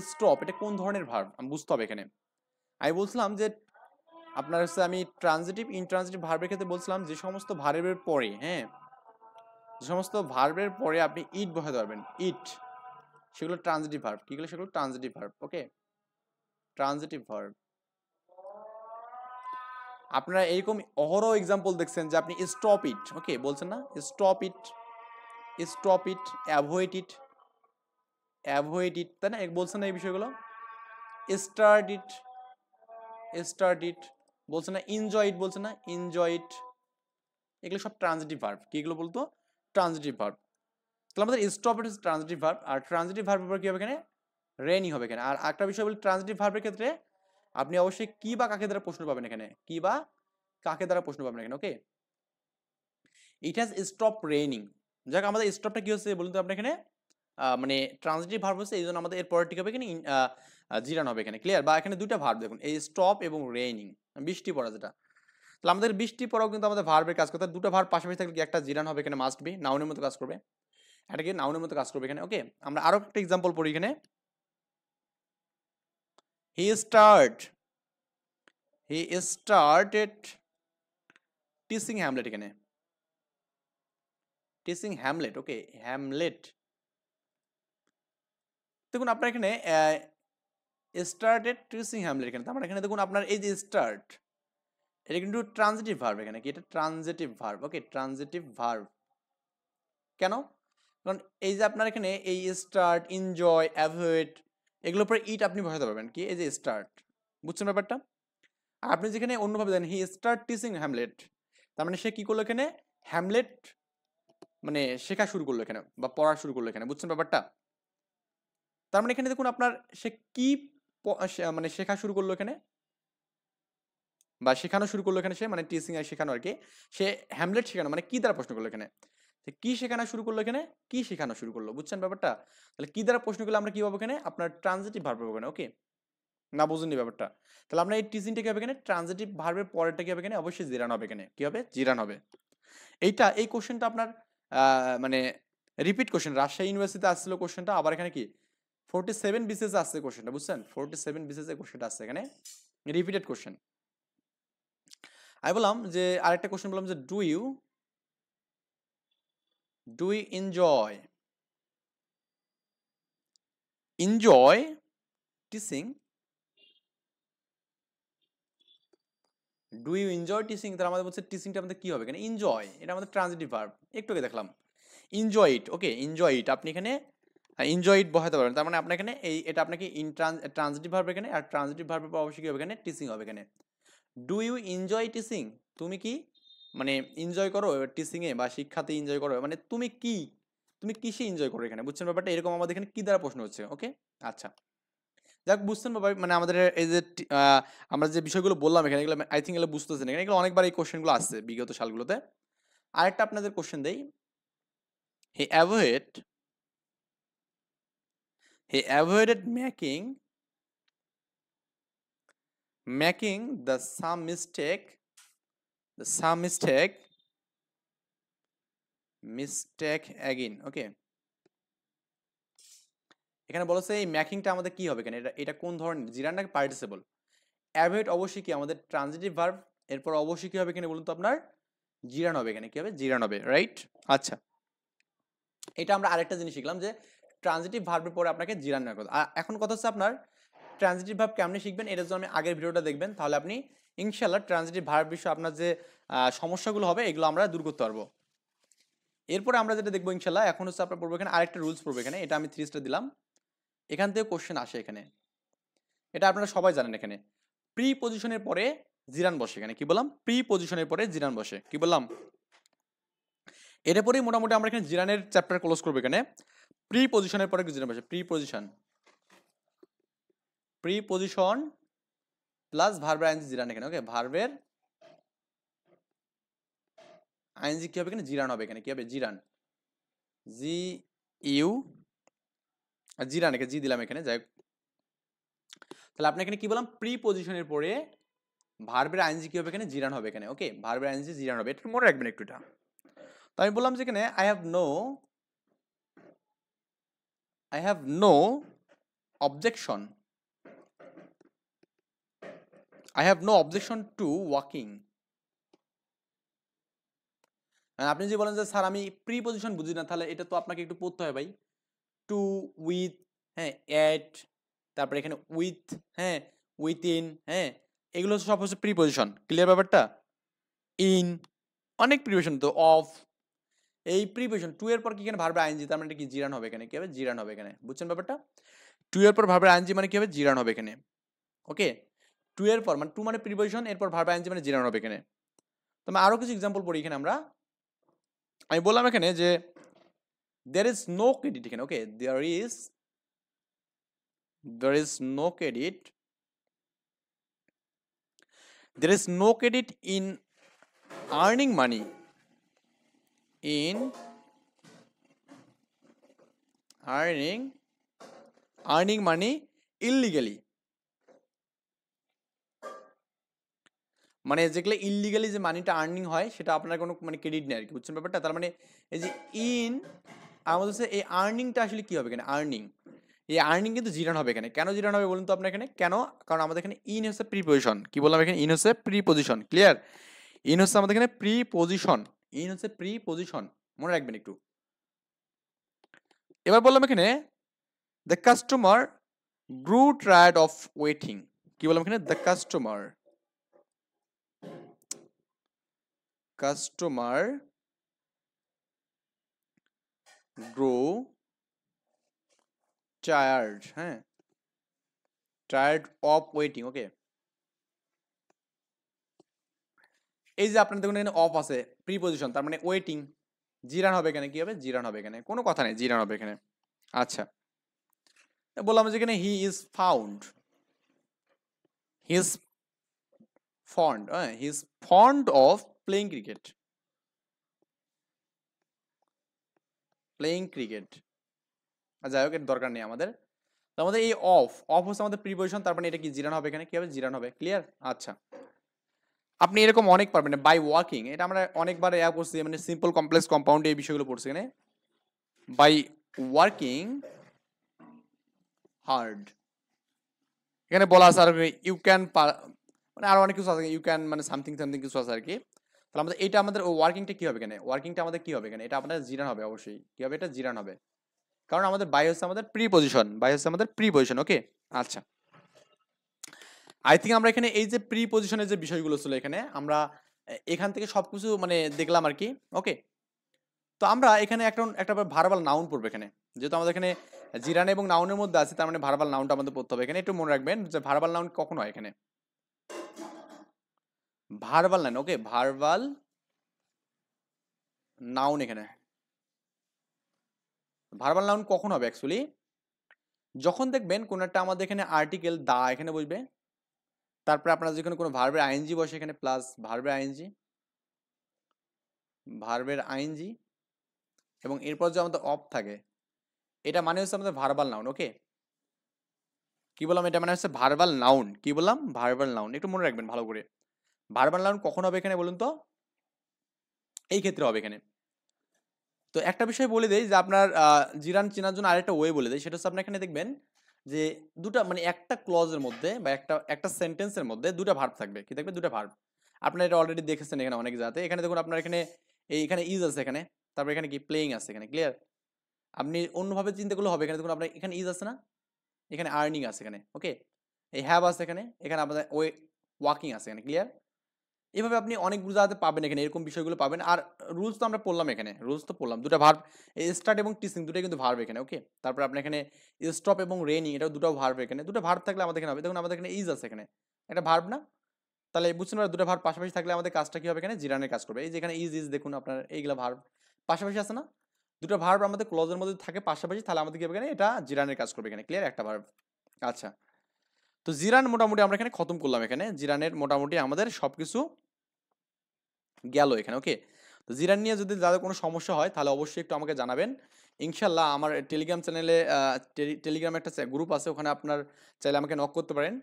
স্টপ এটা কোন ধরনের ভার্ব আমি বুঝতে হবে এখানে। আমি বলছিলাম যে আপনার হচ্ছে আমি ট্রানজিটিভ ইনট্রানজিটিভ ভার্বের ক্ষেত্রে বলছিলাম যে সমস্ত ভার্বের পরে, হ্যাঁ, যে সমস্ত ভার্বের পরে আপনি ইট বসাতে পারবেন, ইট, সেগুলো ট্রানজিটিভ ভার্ব। কিগুলো সেগুলো? Transitive verb. Okay, transitive verb. আপনারা এরকম অহরহ এক্সাম্পল দেখছেন যে আপনি স্টপ ইট, ওকে বলছেন না, stop it, stop it, avoid it, avoid ইট, তাই না, বলছেন না এই বিষয়গুলো। স্টার্ট ইট, স্টার্ট ইট বলছেন না, এনজয় ইট বলছেন না, এনজয় ইট, এগুলো সব ট্রানজিটিভ ভার্ব। কি এগুলো বলতো? Transitive verb. তাহলে আমাদের স্টপ ইট হচ্ছে ট্রানজিটিভ ভার্ব, আর ট্রানজিটিভ ভার্বের পর কি হবে এখানে? রেনি হবে এখানে। আর একটা বিষয় বলি, ট্রানজিটিভ ভার্বের ক্ষেত্রে আপনি অবশ্যই কি বা কাকে দ্বারা প্রশ্ন পাবেন এখানে, কি বা কাকে দ্বারা প্রশ্ন পাবেন এখানে। ওকে, ইট হ্যাজ স্টপ রেইনিং। যাক, আমাদের স্টপটা কি হচ্ছে বলুন তো আপনি এখানে, মানে ট্রানজিটিভ ভার্ব হচ্ছে, এই জন্য আমাদের এর পরের ঠিক হবে এখানে জিরান হবে এখানে। ক্লিয়ার? বা এখানে দুইটা ভার্ব দেখুন, এই স্টপ এবং রেইনিং, বৃষ্টি পড়া যেটা। তাহলে আমাদের বৃষ্টি পড়াও কিন্তু আমাদের ভার্বের কাজ করতে, দুটো ভার্ব পাশাপাশি থাকলে কি একটা জিরান হবে এখানে, মাস্ট বি, নাউনের মতো কাজ করবে, এটা কি নাউনের মতো কাজ করবে এখানে। ওকে, আমরা আরো একটা এক্সাম্পল পড়ি এখানে। He start, he started teaching Hamlet এখানে, টিচিং হ্যামলেট। ওকে, হ্যামলেট। দেখুন আপনার এখানে স্টার্টেড টিচিং হ্যামলেট এখানে, তার মানে এখানে দেখুন আপনার এই যে স্টার্ট, এটা কিন্তু ট্রানজিটিভ ভার্ব এখানে, কি এটা transitive verb. Okay, transitive verb. কেন? কারণ এই যে আপনার এখানে এই স্টার্ট, এনজয়, অ্যাভয়েড, এগুলোর পরে ইট আপনি বসাতে পারবেন, কি এই যে স্টার্ট, বুঝছেন ব্যাপারটা? আর আপনি যেখানে অন্যভাবে দেন, হি স্টার্ট টিচিং হ্যামলেট, তার মানে সে কি করলো এখানে? হ্যামলেট মানে শেখা শুরু করলো এখানে, বা পড়া শুরু করলো এখানে, বুঝছেন ব্যাপারটা? তার মানে এখানে দেখুন আপনার সে কি মানে শেখা শুরু করলো এখানে, বা শেখানো শুরু করলো এখানে, সে মানে টিচিং আর শেখানো আর কি, সে হ্যামলেট শেখানো মানে কি দ্বারা প্রশ্ন করলো এখানে, কি শেখানো শুরু করলো এখানে, কি শেখানো শুরু করলো, বুঝছেন ব্যাপারটা? তাহলে কি দ্বারা প্রশ্ন করলে আমরা কি পাবো এখানে? আপনার ট্রানজিটিভ ভার্ব পাবো এখানে। ওকে, না বুঝুননি ব্যাপারটা? তাহলে আমরা এই টিচিংটা কি হবে এখানে? ট্রানজিটিভ ভার্বের পরেরটা কি হবে এখানে? অবশ্যই জিরান হবে এখানে। কি হবে? জিরান হবে। এই কোশ্চেনটা আপনার মানে রিপিট কোশ্চেন, রাজশাহী ইউনিভার্সিটিতে আসছিল কোশ্চেনটা, আবার এখানে কি 47 বিসিএস আসছে কোশ্চেনটা, বুঝছেন? 47 বিসিএস এর কোশ্চেনটা আসছে এখানে, রিপিটেড কোশ্চেন। আমি বললাম যে আরেকটা কোশ্চেন বললাম যে do you enjoy teaching, do you enjoy teaching, তার আমাদের বলছে টিচিংটা আমাদের কি হবে এখানে? এনজয়, এটা আমাদের ট্রানজিটিভ ভার্ব, একটু আগে দেখলাম। Enjoy it, okay, enjoy it, আপনি এখানে এনজয় ইট বসাতে পারবেন, তার মানে আপনার এখানে এই এটা আপনাকে ট্রানজিটিভ ভার্ব এখানে, আর ট্রানজিটিভ ভার্বের পর অবশ্যই কি হবে এখানে? টিচিং হবে এখানে। ডু ইউ এনজয় টিচিং, তুমি কি মানে এনজয় করো টিচিং এ বা শিক্ষাতে এনজয় করো, মানে তুমি কিসে এনজয় করো এখানে, বুঝছেন ব্যাপারটা? এরকম আমাদের এখানে কি দ্বারা প্রশ্ন হচ্ছে। ওকে, আচ্ছা, যাক বুঝছেন বাবা, মানে আমাদের এই যে আমরা যে বিষয়গুলো বললাম এখানে, এগুলো আই থিঙ্ক এগুলো বুঝতেছেন এখানে, এগুলো অনেকবার এই কোশ্চেনগুলো আসছে বিগত সালগুলোতে। আরেকটা আপনাদের কোশ্চেন দেই, he avoid he avoided making the some mistake again. Okay, এখানে বলেছে এই মেকিংটা আমাদের কি হবে এখানে, এটা কোন ধরনের, জিরান নাকি পার্টিসিপল? অ্যাভয়েড অবশ্যই কি আমাদের ট্রানজিটিভ ভার্ব, এরপর অবশ্যই কি হবে এখানে বলুন তো আপনার? জিরান হবে এখানে। কি হবে? জিরান হবে, রাইট? আচ্ছা, এটা আমরা আরেকটা জিনিস শিখলাম যে ট্রানজিটিভ ভার্বের পরে আপনাকে জিরান নেওয়ার কথা। এখন কথা হচ্ছে আপনার ট্রানজিটিভ ভার্ব কেমনে শিখবেন, এটার জন্য আমি আগের ভিডিওটা দেখবেন, তাহলে আপনি ইনশাআল্লাহ ট্রানজিটিভ ভার্ব বিষয়ে আপনার যে সমস্যাগুলো হবে এগুলো আমরা দূর করতে পারবো। এরপরে আমরা যেটা দেখবো ইনশাআল্লাহ, এখন হচ্ছে আপনার পড়বো এখানে আরেকটা রুলস পড়বো এখানে, এটা আমি 3 স্টার দিলাম, এখান থেকে কোশ্চেন আসে এখানে, এটা আপনারা সবাই জানেন। এখানে প্রি পজিশনের পরে জিরান বসে, এখানে কি বললাম? প্রি পজিশনের পরে জিরান বসে, কি বললাম? এরপরেই মোটামুটি আমরা এখানে জিরানের চ্যাপ্টার ক্লোজ করবো। এখানে প্রি পজিশনের পরে জিরান বসে, প্রি পজিশন প্লাস ভার্বের আইএনজি জিরান এখানে। ওকে, ভার্বের আইএনজি কি হবে এখানে? জিরান হবে এখানে। কি হবে? জিরান, জি ইউ, জিরান, এখানে জি দিলাম এখানে, যাই হোক। তাহলে আপনি এখানে কি বললাম? প্রি পজিশনের পরে ভার্বের আইএনজি কি হবে এখানে, জিরান হবে এখানে। ওকে, ভার্বের আইএনজি জিরান হবে, এটা মনে রাখবেন একটু এটা। তো আমি বললাম যে এখানে I have no objection, I have no objection to walking. আপনি যদি বলেন যে স্যার আমি প্রিপজিশন বুঝি না, তাহলে এটা তো আপনাকে একটু পড়তে হয় ভাই। টু, উইথ, হ্যাঁ, এট, তারপরে এখানে উইথ, হ্যাঁ, উইথিন, হ্যাঁ, এগুলো সব হচ্ছে প্রিপজিশন। ক্লিয়ার ব্যাপারটা? ইন, অনেক প্রিপজিশন তো, অফ, এই প্রিপজিশন। টু এর পর কি এখানে ভার্বের আইএনজি, তার মানে এটা কি জিরান হবে এখানে, কি হবে, জিরান হবে এখানে। বুঝছেন ব্যাপারটা? টু এর পর ভার্বের আইএনজি মানে কি হবে, জিরান হবে এখানে। ওকে, টু এর পর মানে টু মানে প্রিপজিশন, এরপর ভার্বের আইএনজি মানে জিরান হবে এখানে। তো আমি আরো কিছু এক্সাম্পল পড়ি এখানে আমরা। আমি বললাম এখানে যে there is no credit এখানে। ওকে, there is no credit, there is no credit in earning money, in earning money illegally, মানে যেগুলো ইললিগালি যে মানিটা আর্নিং হয় সেটা আপনার কোনো মানে ক্রেডিট নেই আর কি। বুঝছেন ব্যাপারটা? তার মানে এই যে ইন, আমাদের হচ্ছে এই আর্নিংটা আসলে কি হবে এখানে, আর্নিং, এই আর্নিং কিন্তু জিরান হবে এখানে। কেন জিরান হবে বলুন তো আপনার এখানে কেন? কারণ আমাদের এখানে ইন হচ্ছে প্রিপজিশন। কি বললাম এখানে, ইন হচ্ছে প্রিপজিশন। ক্লিয়ার? ইন হচ্ছে আমাদের এখানে প্রিপজিশন, ইন হচ্ছে প্রিপজিশন, মনে রাখবেন একটু। এবার বললাম এখানে the customer grew tired of waiting. কি বললাম এখানে, দ্য কাস্টমার গ্রো টায়ার্ড, হ্যাঁ, টায়ার্ড অফ ওয়েটিং। ওকে, এই যে আপনার দেখুন এখানে অফ আছে, প্রিপজিশন, তার মানে ওয়েটিং, জিরান হবে এখানে, কি হবে, জিরান হবে এখানে, কোনো কথা নেই, জিরান হবে এখানে। আচ্ছা, বললাম যে এখানে he is found, he is fond, হ্যাঁ, he is fond of playing cricket, যাই হোক এর দরকার নেই আমাদের। তো আমাদের এই অফ হচ্ছে আমাদের প্রিপজিশন, তার মানে এটা কি জিরান হবে এখানে, কি হবে, জিরান হবে। ক্লিয়ার? আচ্ছা, আপনি এরকম অনেক পারবেন, বাই ওয়াকিং, এটা আমরা অনেকবার ইয়া করছি, মানে সিম্পল কমপ্লেক্স কম্পাউন্ড এই বিষয়গুলো পড়ছি এখানে। বাই ওয়ার্কিং হার্ড, এখানে বলা আছে আর ইউ ক্যান, মানে আরো অনেক কিছু আছে, ইউ ক্যান মানে সামথিং কিছু আছে আর কি। তাহলে আমাদের এটা আমাদের ওয়ার্কিংটা কি হবে এখানে, ওয়ার্কিংটা আমাদের কি হবে এখানে, এটা আমাদের জিরান হবে অবশ্যই। কি হবে, এটা জিরান হবে, কারণ আমাদের বাই হচ্ছে আমাদের প্রিপজিশন। ওকে, আচ্ছা, আই থিঙ্ক আমরা এখানে এই যে প্রিপজিশনের যে বিষয়গুলো ছিল এখানে আমরা এখান থেকে সবকিছু মানে দেখলাম আর কি। ওকে, তো আমরা এখানে একটা ভার্বাল নাউন পড়বো এখানে, যেহেতু আমাদের এখানে জিরান এবং নাউনের মধ্যে আছে, তার মানে ভার্বাল নাউনটা আমাদের পড়তে হবে এখানে। একটু মনে রাখবেন যে ভার্বাল নাউন কখন হয় এখানে, ভার্বাল নাউন। ওকে, ভার্বাল নাউন এখানে, ভার্বাল নাউন কখন হবে অ্যাকচুয়ালি, যখন দেখবেন কোন একটা আমাদের এখানে আর্টিকেল দা এখানে বসবে, তারপরে আপনার যেখানে কোনো ভার্বের আইএনজি বসে এখানে, প্লাস ভার্বের আইএনজি এবং এরপর যে আমাদের অফ থাকে, এটা মানে হচ্ছে আমাদের ভার্বাল নাউন। ওকে, কি বললাম, এটা মানে হচ্ছে ভার্বাল নাউন। কি বললাম, ভার্বাল নাউন, একটু মনে রাখবেন ভালো করে। ভার্বাল নাউন কখন হবে এখানে বলুন তো, এই ক্ষেত্রে হবে এখানে। তো একটা বিষয় বলে দেই যে আপনার জিরান চেনার জন্য আরেকটা ওয়ে বলে দেই, সেটা হচ্ছে আপনার এখানে দেখবেন যে দুটা মানে একটা ক্লজের মধ্যে বা একটা সেন্টেন্সের মধ্যে দুটা ভার্ব থাকবে। কি থাকবে, দুটা ভার্ব। আপনারা এটা অলরেডি দেখেছেন এখানে অনেক জায়গাতে। এখানে দেখুন আপনার এখানে এখানে ইজ আছে এখানে, তারপর এখানে কি প্লেইং আছে এখানে। ক্লিয়ার? আপনি অন্যভাবে চিন্তা করলে হবে, এখানে দেখুন আপনার এখানে ইজ আছে না, এখানে আর্নিং আছে এখানে। ওকে, এই হ্যাভ আছে এখানে, এখানে আপনাদের ওয়াকিং আছে এখানে। ক্লিয়ার? এভাবে আপনি অনেকগুলো জায়গাতে পাবেন এখানে, এরকম বিষয়গুলো পাবেন। আর রুলস তো আমরা পড়লাম এখানে, রুলস তো পড়লাম, দুটো ভার্ব, স্টার্ট এবং টিচিং দুটোই কিন্তু ভার্ব এখানে। ওকে, তারপর আপনি এখানে স্টপ এবং রেনি, এটাও দুটো ভার্ব এখানে। দুটো ভার্ব থাকলে আমাদের এখানে হবে, দেখুন আমাদের এখানে ইজ আছে এখানে, এটা ভার্ব না? তাহলে বুঝছেন না, দুটো ভার্ব পাশাপাশি থাকলে আমাদের কাজটা কি হবে এখানে, জিরানের কাজ করবে। এই যে এখানে ইজ দেখুন আপনার, এইগুলা ভার্ব পাশাপাশি আছে না, দুটো ভার্ব আমাদের ক্লজের মধ্যে থাকে পাশাপাশি, তাহলে আমাদের কি হবে এখানে, এটা জিরানের কাজ করবে এখানে। ক্লিয়ার? একটা ভার্ব। আচ্ছা, তো জিরান মোটামুটি আমরা এখানে খতম করলাম এখানে, জিরানের মোটামুটি আমাদের সবকিছু গেল এখানে। ওকে, তো জিরান নিয়ে যদি যাদের কোনো সমস্যা হয় তাহলে অবশ্যই একটু আমাকে জানাবেন। ইনশাল্লাহ আমার টেলিগ্রাম চ্যানেলে টেলিগ্রামে একটা গ্রুপ আছে, ওখানে আপনার চাইলে আমাকে নক করতে পারেন।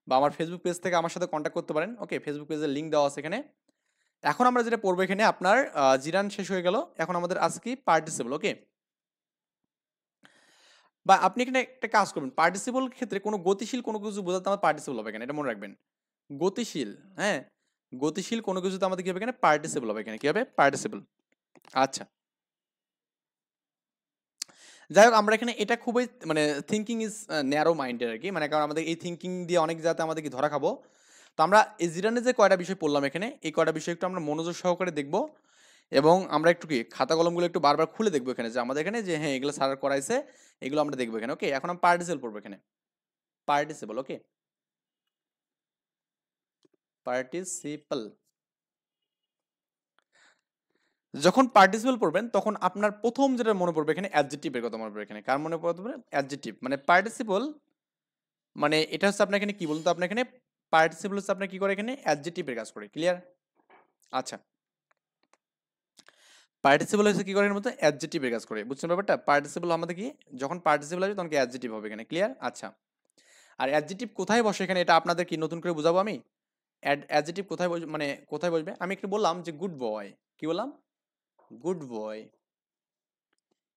বা আমার ফেসবুক পেজ থেকে আমার সাথে কন্ট্যাক্ট করতে পারেন। ওকে, ফেসবুক পেজের লিঙ্ক দেওয়া আছে এখানে। এখন আমরা যেটা পড়বো এখানে, আপনার জিরান শেষ হয়ে গেল, এখন আমাদের আছে কি পার্টিসিপল। ওকে, বা আপনি এখানে একটা কাজ করবেন, পার্টিসিপল ক্ষেত্রে কোনো গতিশীল কোনো কিছু বোঝাতে আমার পার্টিসিপল হবে এখানে, এটা মনে রাখবেন। গতিশীল, হ্যাঁ, গতিশীল কোনো কিছুতে আমাদের কি হবে এখানে পার্টিসিপল হবে, এখানে কি হবে পার্টিসিপল। আচ্ছা, যাই হোক আমরা এখানে এটা খুবই মানে থিঙ্কিং ইজ ন্যারো মাইন্ডের আর কি, মানে কারণ আমাদের এই থিঙ্কিং দিয়ে অনেক যাতে আমাদের কি ধরা খাবো। তো আমরা এই জিরানে যে কয়টা বিষয় পড়লাম এখানে, এই কয়টা বিষয় একটু আমরা মনোযোগ সহকারে দেখবো, এবং আমরা একটু কি খাতা কলমগুলো একটু বারবার খুলে দেখবো এখানে, যে আমাদের এখানে যে হ্যাঁ এগুলো স্যার করাইছে, এগুলো আমরা দেখবো এখানে। ওকে, এখন আমরা পার্টিসিপল পড়বো এখানে, পার্টিসিপল। ওকে, পার্টিসিপল। যখন পার্টিসিপল পড়বেন তখন আপনার প্রথম যেটা মনে পড়বে এখানে অ্যাডজেক্টিভের কথা মনে পড়বে এখানে, কার মনে পড়বে অ্যাডজেক্টিভ, মানে পার্টিসিপল মানে এটা হচ্ছে আপনার এখানে কি বলুন তো, আপনার এখানে পার্টিসিপল হচ্ছে আপনার কি করে এখানে অ্যাডজেক্টিভের কাজ করে, ক্লিয়ার। আচ্ছা, পার্টিসিপল হচ্ছে কি করে এর মধ্যে অ্যাডজেক্টিভের কাজ করে, বুঝছেন ব্যাপারটা। পার্টিসিপল আমাদের কি যখন পার্টিসিপল আসবে তখন কি অ্যাডজেক্টিভ হবে এখানে, ক্লিয়ার। আচ্ছা, আর অ্যাডজেক্টিভ কোথায় বসে এখানে এটা আপনাদের কি নতুন করে বুঝাবো আমি। অ্যাডজেক্টিভ কোথায় মানে কোথায় বসবে, আমি একটু বললাম যে গুড বয়, কি বললাম, গুড বয়,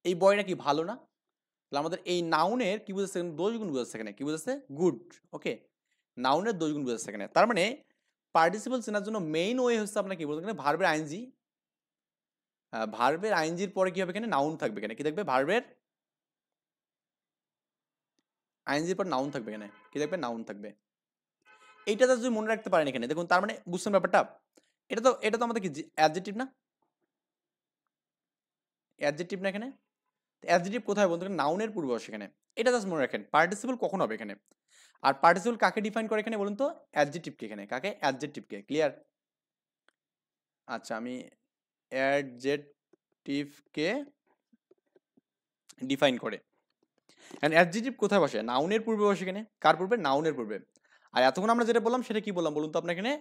এই বয়টা কি ভালো না, তাহলে আমাদের এই নাউনের কি বুঝাচ্ছে, দোষ গুণ বুঝাচ্ছে এখানে, কি বুঝাচ্ছে গুড। ওকে, নাউনের দোষ গুণ বুঝাচ্ছে এখানে, তার মানে পার্টিসিপল চেনার জন্য মেইন ওয়ে হচ্ছে আপনার কি বলতে এখানে ভার্বের আইএনজি, ভার্বের আইএনজির পরে কি হবে এখানে নাউন থাকবে এখানে, কি থাকবে ভার্বের আইএনজির পর নাউন থাকবে এখানে, কি থাকবে নাউন থাকবে। এইটা যদি মনে রাখতে পারেন এখানে দেখুন, তার মানে বুঝছেন ব্যাপারটা, এটা তো আমাদের কি অ্যাডজেক্টিভ না, অ্যাডজেক্টিভ না এখানে, অ্যাডজেক্টিভ কোথায় বলতে নাউনের পূর্বে বসে এখানে, এটা জাস্ট মনে রাখেন। পার্টিসিপল কখন হবে এখানে, আর পার্টিসিপল কাকে ডিফাইন করে এখানে বলুন তো, অ্যাডজেক্টিভকে এখানে, কাকে অ্যাডজেক্টিভকে, ক্লিয়ার। আচ্ছা, আমি অ্যাডজেক্টিভকে ডিফাইন করে, এন্ড অ্যাডজেক্টিভ কোথায় বসে, নাউনের পূর্বে বসে এখানে, কার পূর্বে, নাউনের পূর্বে। আর এতক্ষণ আমরা যেটা বললাম সেটা কি বললাম বলুন তো, আপনার এখানে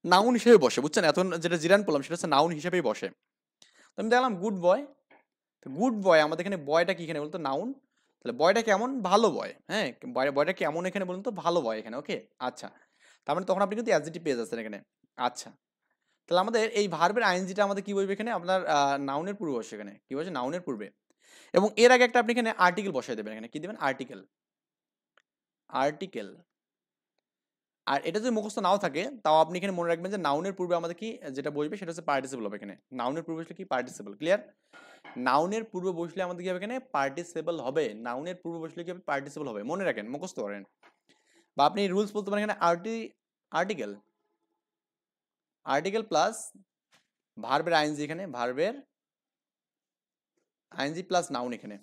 নাউন হিসেবে বসে, বুঝছেন। এখন যেটা জিরান বললাম সেটা হচ্ছে নাউন হিসেবেই বসে। তো আমি দেখলাম গুড বয়, তো গুড বয় আমাদের এখানে বয়টা কি এখানে বলতো নাউন, তাহলে বয়টা কেমন, ভালো বয়, হ্যাঁ, বয়টা কেমন এখানে বলুন তো, ভালো বয় এখানে। ওকে, আচ্ছা, তার মানে তখন আপনি কিন্তু অ্যাডজেক্টিভ পেয়ে যাচ্ছেন এখানে। আচ্ছা, তাহলে আমাদের এই ভার্বের আইএনজিটা আমাদের কি বলবে এখানে, আপনার নাউনের পূর্বে বসে এখানে, কি বলছে নাউনের পূর্বে, এবং এর আগে একটা আপনি এখানে আর্টিকেল বসাই দেবেন এখানে, কি দিবেন আর্টিকেল, আর্টিকেল। আর এটা যদি মুখস্থ নাও থাকে তাও আপনি এখানে মনে রাখবেন যে নাউনের পূর্বে আমাদের কি যেটা বসবে সেটা হচ্ছে পার্টিসিপল হবে এখানে, নাউনের পূর্বে বসলে কি পার্টিসিপল, ক্লিয়ার। নাউনের পূর্বে বসলে আমাদের কি হবে এখানে পার্টিসিপল হবে, নাউনের পূর্বে বসলে কি হবে পার্টিসিপল হবে, মনে রাখেন মুখস্থ করেন। বা আপনি রুলস বলতে পারেন এখানে আর্টিকেল, আর্টিকেল প্লাস ভার্বের আইএনজি, এখানে ভার্বের আইএনজি প্লাস নাউন এখানে।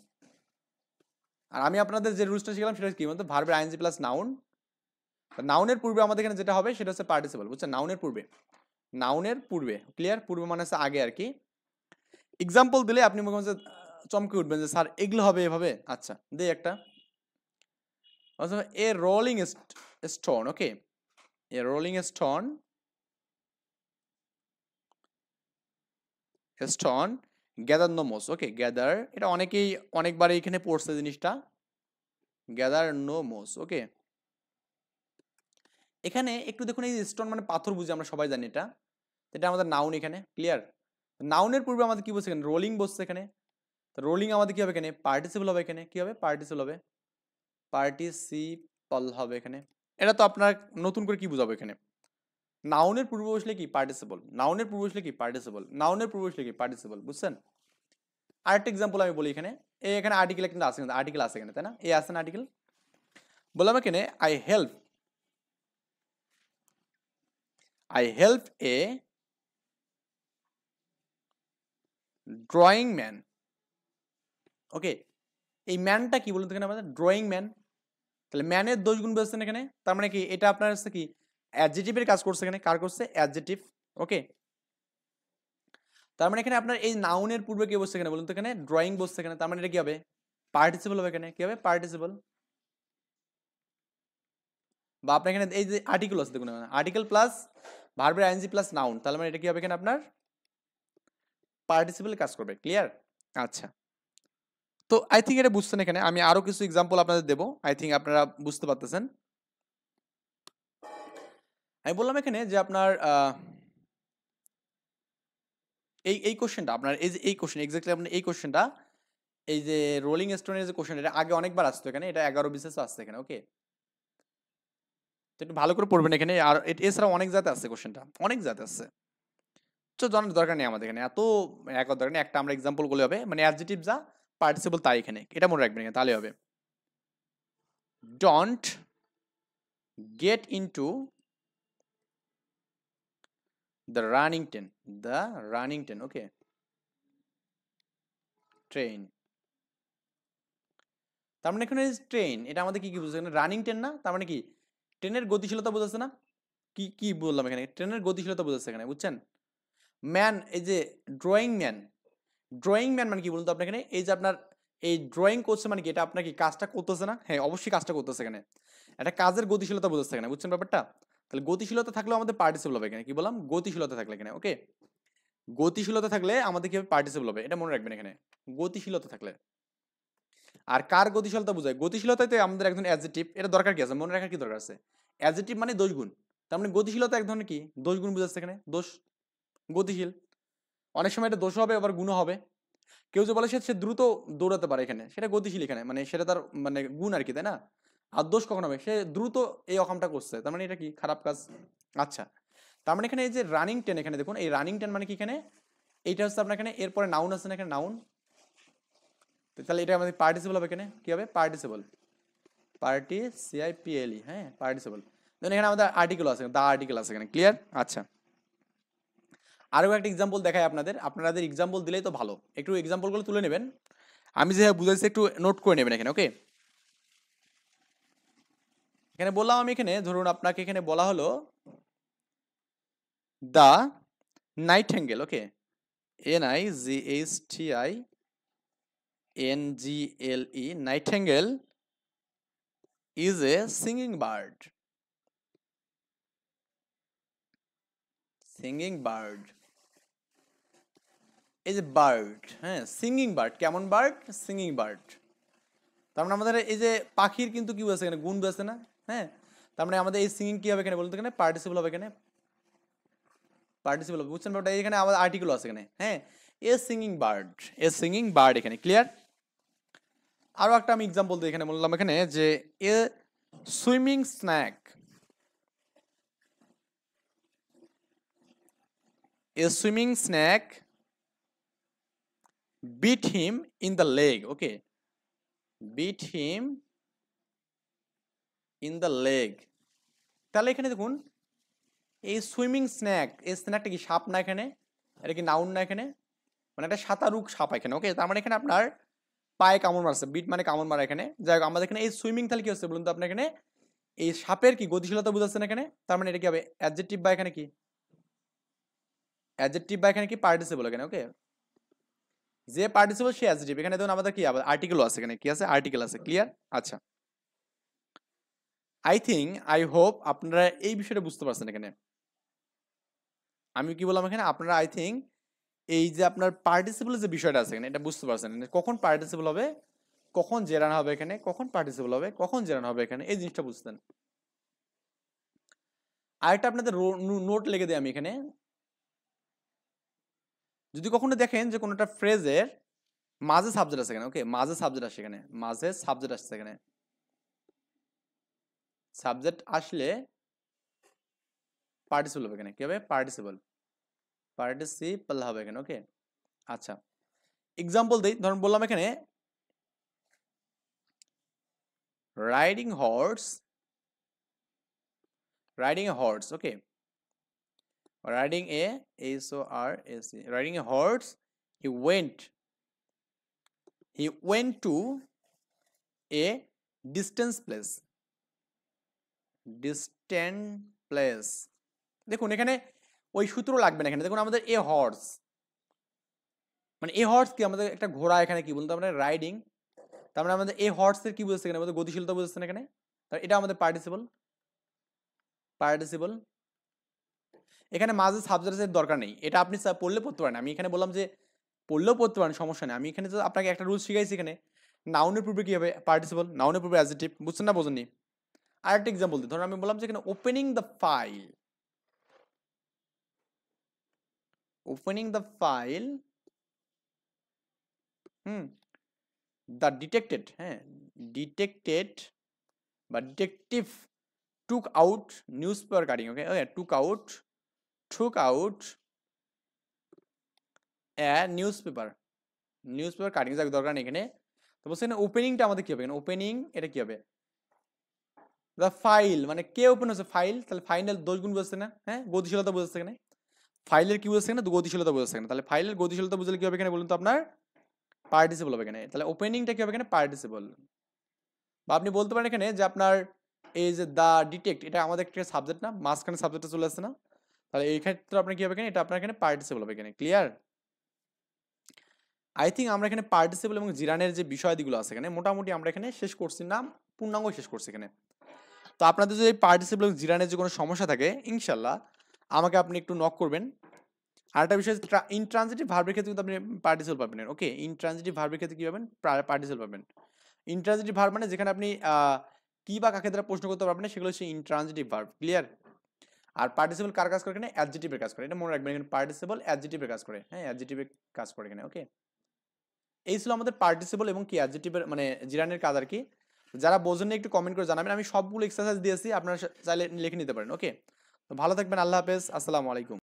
আর আমি আপনাদের যে রুলসটা শিখলাম সেটা কি বলতো, ভার্বের আইএনজি প্লাস নাউন, নাউনের পূর্বে আমাদের এখানে যেটা হবে সেটা হচ্ছে পার্টিসিপল, বুঝছেন, নাউনের পূর্বে, নাউনের পূর্বে, ক্লিয়ার। পূর্বে মানে হচ্ছে আগে আর কি। এক্সাম্পল দিলে আপনি মনে করছেন চমকে উঠবেন যে স্যার এগুলো হবে এভাবে। আচ্ছা, দেই একটা, a rolling stone. Okay, a rolling stone, stone gather no moss. Okay, gather, এটা অনেকেই অনেকবার এখানে পড়ছে জিনিসটা, গ্যাদার নো মোস। ওকে, এখানে একটু দেখুন, এই স্টোন মানে পাথর বুঝি আমরা সবাই জানি, এটা এটা আমাদের নাউন এখানে, ক্লিয়ার। নাউনের পূর্বে আমাদের কি বলছে এখানে রোলিং বসছে এখানে, রোলিং আমাদের কি হবে এখানে পার্টিসিপল হবে এখানে, কি হবে পার্টিসিপল হবে, পার্টিসিপল হবে এখানে। এটা তো আপনার নতুন করে কি বুঝাবো এখানে, নাউনের পূর্বে বসলে কি পার্টিসিপল, নাউনের পূর্বে বসলে কি পার্টিসিপল, নাউনের পূর্বে বসলে কি পার্টিসিপল, বুঝছেন। আরেকটা এক্সাম্পল আমি বলি এখানে, এখানে আর্টিকেল কিন্তু আছে, কিন্তু আর্টিকেল আছে এখানে, তাই না, আছে না আর্টিকেল। বললাম এখানে I help a drawing man. Okay, এই ম্যানটা কি বলুন এখানে আমাদের ড্রয়িং ম্যান, তাহলে ম্যানের দোষ গুণ বলছেন এখানে, তার মানে কি এটা আপনার হচ্ছে কি অ্যাডজেক্টিভের কাজ করছে এখানে, কার করছে অ্যাডজেক্টিভ। ওকে, তার মানে এখানে আপনার এই নাউনের পূর্বে কি বসছে এখানে বলুন তো, এখানে ড্রয়িং বসছে এখানে, তার মানে এটা কি হবে পার্টিসিপল হবে এখানে, কি হবে পার্টিসিপল। বা আপনার এখানে এই যে আর্টিকেল আছে দেখুন, আর্টিকেল প্লাস ভার্বের আইএনজি প্লাস নাউন, তাহলে মানে এটা কি হবে এখানে আপনার পার্টিসিপল কাজ করবে, ক্লিয়ার। আচ্ছা, তো আই থিঙ্ক এটা বুঝছেন এখানে, আমি আরো কিছু এক্সাম্পল আপনাদের দেবো, আই থিঙ্ক আপনারা বুঝতে পারতেছেন। আমি বললাম এখানে যে আপনার এই কোশ্চেনটা আপনার এই যে এই কোশ্চেন এক্স্যাক্টলি আপনার এই কোশ্চেনটা এই যে রোলিং স্টোনের যে কোশ্চেন এটা আগে অনেকবার আসতো এখানে, এটা 11 বিসিএস আসছে এখানে। ওকে, তো একটু ভালো করে পড়বেন এখানে। আর এছাড়া অনেক জাতে আছে কোশ্চেনটা, অনেক জাতে আছে। তো জানার দরকার নেই আমাদের এখানে এত এক দরকার নেই, একটা আমরা এক্সাম্পল গুলো হবে মানে অ্যাডজেক্টিভ যা পার্টিসিপল তাই এখানে, এটা মনে রাখবেন এখানে তাহলে হবে। Don't get into the running train, the running train. Okay, train, তার মানে এখানে ট্রেন এটা আমাদের কি কি বুঝছে রানিং ট্রেন না, তার মানে কি ট্রেনের গতিশীলতা বোঝাচ্ছে না? কি কি বললাম এখানে, ট্রেনের গতিশীলতা বোঝাচ্ছে এখানে, বুঝছেন? ম্যান, এই যে ড্রয়িং ম্যান, ড্রয়িং ম্যান মানে কি বলুন তো আপনার এখানে, এই যে আপনার এই ড্রয়িং করছে মানে কি এটা আপনার কি কাজটা করতেছে না? হ্যাঁ অবশ্যই কাজটা করতেছে এখানে, একটা কাজের গতিশীলতা বোঝাচ্ছে এখানে, বুঝছেন ব্যাপারটা? তাহলে গতিশীলতা থাকলেও আমাদের পার্টিসিপল হবে এখানে, কি বললাম গতিশীলতা থাকলে এখানে। ওকে, গতিশীলতা থাকলে আমাদের কি হবে পার্টিসিপল হবে, এটা মনে রাখবেন এখানে, গতিশীলতা থাকলে। আর কার গতিশীলতা বোঝায়, গতিশীলতাতে আমাদের একজন অ্যাডজেক্টিভ, এটা দরকার কি আছে মনে রাখার কি দরকার আছে? অ্যাডজেক্টিভ মানে দোষ গুণ, তার মানে গতিশীলতা এক ধরনের কি দোষ গুণ বোঝাচ্ছে এখানে, দোষ, গতিশীল। অনেক সময় এটা দোষ হবে আবার গুণও হবে। কেউ যে বলে সে দ্রুত দৌড়াতে পারে এখানে, সেটা গতিশীল এখানে, মানে সেটা তার মানে গুণ আর কি, তাই না? আর দোষ কখন হবে, সে দ্রুত এই অকামটা করছে, তার মানে এটা কি খারাপ কাজ। আচ্ছা, তার মানে এখানে এই যে রানিং টেন, এখানে দেখুন এই রানিং টেন মানে কি এখানে, এইটা হচ্ছে আপনার এখানে এরপরে নাউন আছে না এখানে, নাউন, তাহলে এটা আমাদের পার্টিসিপল হবে এখানে, কি হবে পার্টিসিপল, পার্টিসিপল, হ্যাঁ পার্টিসিপল। দেন এখানে আমাদের আর্টিকেল আছে, দা আর্টিকেল আছে এখানে, ক্লিয়ার? আচ্ছা, আরও একটা এক্সাম্পল দেখাই আপনাদের, আপনাদের এক্সাম্পল দিলেই তো ভালো, একটু এক্সাম্পলগুলো তুলে নেবেন, আমি যেভাবে বুঝাইছি একটু নোট করে নেবেন এখানে। ওকে, এখানে বললাম আমি এখানে ধরুন আপনাকে এখানে বলা হলো the nightingale. Okay, NIGHTINGLE, nightingale is a singing bird, singing bird, এই যে বার্ড, হ্যাঁ সিঙ্গিং বার্ড, কেমন বার্ড, সিঙ্গিং বার্ড। তার মানে আমাদের এই যে পাখির কিন্তু কি আছে এখানে গুণ আছে না? হ্যাঁ, তার মানে আমাদের এই সিঙ্গিং কি হবে এখানে বলুন তো, এখানে পার্টিসিপল হবে এখানে, পার্টিসিপল হবে, বুঝছেন ব্যাপারটা? এখানে আমাদের আর্টিকেল আছে এখানে, হ্যাঁ a singing bird, a singing bird এখানে, ক্লিয়ার? আরো একটা আমি এক্সাম্পল দিই এখানে, বললাম এখানে যে a swimming snake, a swimming snake beat him in the leg. Okay, beat him in the leg, তাহলে এখানে দেখুন এই সুইমিং স্ন্যাক, এই স্ন্যাকটা কি সাপ না এখানে, এটা কি নাউন না এখানে, মানে একটা সাঁতারুক সাপ এখানে। ওকে, তার মানে এখানে আপনার পায়ে কামড় মারছে, বিট মানে কামড় মারা এখানে। যাই হোক, আমাদের এখানে এই সুইমিং তাহলে কি হচ্ছে বলুন তো আপনার এখানে, এই সাপের কি গতিশীলতা বুঝাচ্ছেন এখানে, তার মানে এটা কি হবে অ্যাডজেক্টিভ বা এখানে কি অ্যাডজেক্টিভ বা এখানে কি পার্টিসিপল এখানে। ওকে, যে পার্টিসিপল সে অ্যাডজেক্টিভ, এখানে দেখুন আমাদের কি আবার আর্টিকেলও আছে এখানে, কি আছে আর্টিকেল আছে, ক্লিয়ার? আচ্ছা, আই হোপ আপনারা এই বিষয়টা বুঝতে পারছেন এখানে। আমি কি বললাম এখানে, আপনারা আই থিঙ্ক এই যে আপনার পার্টিসিপল যে বিষয়টা আছে এখানে এটা বুঝতে পারছেন, কখন পার্টিসিপল হবে, কখন জেরান হবে এখানে, কখন পার্টিসিপল হবে, কখন জেরান হবে এখানে, এই জিনিসটা বুঝতেন। আরেকটা আপনাদের নোট লিখে দিই আমি এখানে, যদি কখনো দেখেন যে কোনো একটা ফ্রেজের মাঝে সাবজেক্ট আছে এখানে, ওকে মাঝে সাবজেক্ট আসে এখানে, মাঝে সাবজেক্ট আসছে এখানে, সাবজেক্ট আসলে পার্টিসিপল হবে এখানে, কি হবে পার্টিসিপল, পার্টিসিপল হবে এখানে। ওকে, আচ্ছা এক্সাম্পল দিই, ধরুন বললাম এখানে riding horse, riding A horse. Okay, riding a HORSE, riding a horse, he went to a distant place, distant place। দেখুন এখানে ওই সূত্র লাগবে না এখানে, দেখুন আমাদের এ হর্স মানে এ হর্স কি আমাদের একটা ঘোড়া এখানে, কি বলতে আমরা রাইডিং, তার মানে আমাদের এ হর্সের কি বুঝছে এখানে, আমাদের গতিশীলতা বুঝছে না এখানে, তাহলে এটা আমাদের পার্টিসিপল, পার্টিসিপল। এখানে মাঝে সাবজেক্টের দরকার নেই, এটা আপনি পড়লে পড়তে পারেন, আমি এখানে বললাম যে পড়লেও পড়তে পারেন সমস্যা নেই, আমি এখানে তো আপনাকে একটা রুল শিখাইছি এখানে, নাউনের পূর্বে কি হবে পার্টিসিপল, নাউনের পূর্বে অ্যাডজেক্টিভ, বুঝছেন না বোঝেননি? আরেকটা এক্সাম্পল দিই, ধরুন আমি বললাম যে এখানে opening the file, opening the file, the detected, হ্যাঁ, ডিটেক্টেড বা detective took out newspaper cutting, okay, took out a newspaper cutting, যাক দরকার নেই এখানে। তো বলছে এখানে ওপেনিংটা আমাদের কি হবে, এখানে ওপেনিং এটা কি হবে, দ্য ফাইল মানে কে ওপেন হচ্ছে, ফাইল, তাহলে ফাইনাল দোষ গুণ বুঝছে না, হ্যাঁ, গতিশীলতা বুঝছে এখানে, ফাইলের কি বুঝছে এখানে, গতিশীলতা বুঝছে এখানে, তাহলে ফাইলের গতিশীলতা বুঝলে কি হবে এখানে বলুন তো আপনার পার্টিসিপল হবে এখানে, তাহলে ওপেনিংটা কি হবে এখানে পার্টিসিপল। বা আপনি বলতে পারেন এখানে যে আপনার এই যে দা ডিটেক্ট, এটা আমাদের একটা সাবজেক্ট না, মাঝখানে সাবজেক্টটা চলে আসছে না, তাহলে এই ক্ষেত্রে আপনার কি হবে এখানে, এটা আপনার এখানে পার্টিসিপল হবে এখানে, ক্লিয়ার? আই থিঙ্ক আমরা এখানে পার্টিসিপল এবং জিরানের যে বিষয়াদিগুলো আছে এখানে মোটামুটি আমরা এখানে শেষ করছি, না পূর্ণাঙ্গ শেষ করছি এখানে। তো আপনাদের যদি পার্টিসিপল এবং জিরানের যে কোনো সমস্যা থাকে ইনশাল্লাহ আমাকে আপনি একটু নক করবেন। আর একটা বিষয়, ইনট্রানজিটিভ ভার্বের ক্ষেত্রে কিন্তু আপনি পার্টিসিপল পাবেন, ওকে, ইনট্রানজিটিভ ভার্বের ক্ষেত্রে কি পাবেন, পার্টিসিপল পাবেন। ইনট্রানজিটিভ ভার্ব মানে যেখানে আপনি কি বা কাকে দ্বারা প্রশ্ন করতে পারবেন না, সেগুলো হচ্ছে ইনট্রানজিটিভ ভার্ব, ক্লিয়ার? আর পার্টিসিপল কার কাজ করে এখানে, অ্যাডজেক্টিভের কাজ করে, এটা মনে রাখবেন, এখানে পার্টিসিপল অ্যাডজেক্টিভের কাজ করে, হ্যাঁ, অ্যাডজেক্টিভের কাজ করে এখানে, ওকে। এই ছিল আমাদের পার্টিসিপল এবং কি অ্যাডজেক্টিভের মানে জিরানের কাজ আর কি। যারা বোঝেননি একটু কমেন্ট করে জানাবেন, আমি সবগুলো এক্সারসাইজ দিয়েছি, আপনারা চাইলে লিখে নিতে পারেন, ওকে। তো ভালো থাকবেন, আল্লাহ হাফেজ, আসসালামু আলাইকুম।